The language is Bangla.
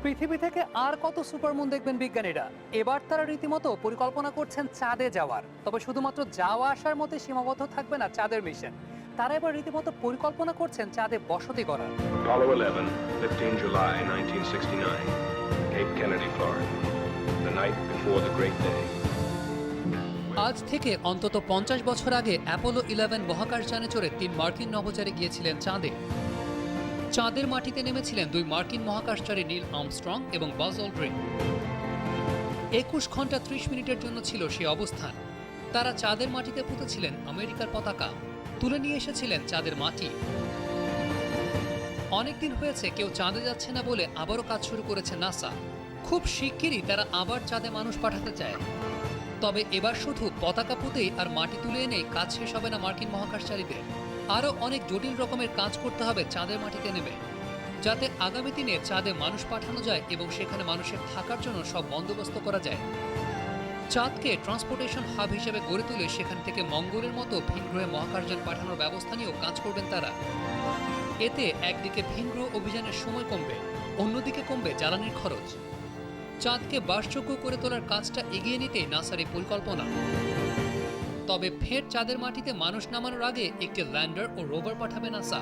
পৃথিবী থেকে আর কত সুপারমুন দেখবেন বিজ্ঞানীরা? এবার তারা রীতিমতো পরিকল্পনা করছেন চাঁদে যাওয়ার। তবে শুধুমাত্র যাওয়া আসার মধ্যে সীমাবদ্ধ থাকবে না চাঁদের মিশন। তারা এবার রীতিমতো পরিকল্পনা করছেন চাঁদে বসতি করার। Apollo 11, 15 July 1969, Cape Kennedy, Florida. The night before the great day. আজ থেকে অন্তত 50 বছর আগে অ্যাপোলো 11 মহাকাশযানে চড়ে 3 মার্কিন নভোচারী গিয়েছিলেন চাঁদে। চাঁদের মাটিতে নেমেছিলেন 2 মার্কিন মহাকাশচারী নীল আর্মস্ট্রং এবং বাজ অল্ড্রিন। 21 ঘন্টা 30 মিনিটের জন্য ছিল সেই অবস্থান। তারা চাঁদের মাটিতে পুঁতেছিলেন আমেরিকার পতাকা, তুলে নিয়ে এসেছিলেন চাঁদের মাটি। অনেকদিন হয়েছে কেউ চাঁদে যাচ্ছে না বলে আবারও কাজ শুরু করেছে নাসা। খুব শিগগিরই তারা আবার চাঁদে মানুষ পাঠাতে চায়। তবে এবার শুধু পতাকা পুঁতেই আর মাটি তুলে এনেই কাজ শেষ হবে না মার্কিন মহাকাশচারীদের। আরও অনেক জটিল রকমের কাজ করতে হবে চাঁদের মাটিতে নেমে, যাতে আগামী দিনে চাঁদে মানুষ পাঠানো যায় এবং সেখানে মানুষের থাকার জন্য সব বন্দোবস্ত করা যায়। চাঁদকে ট্রান্সপোর্টেশন হাব হিসেবে গড়ে তুলে সেখান থেকে মঙ্গলের মতো ভিনগ্রহে মহাকাশযান পাঠানোর ব্যবস্থা নিয়েও কাজ করবেন তারা। এতে একদিকে ভিনগ্রহ অভিযানের সময় কমবে, অন্যদিকে কমবে জ্বালানির খরচ। চাঁদকে বাসযোগ্য করে তোলার কাজটা এগিয়ে নিতেই নাসার এই পরিকল্পনা। তবে ফের চাঁদের মাটিতে মানুষ নামানোর আগে একটি ল্যান্ডার ও রোভার পাঠাবে নাসা।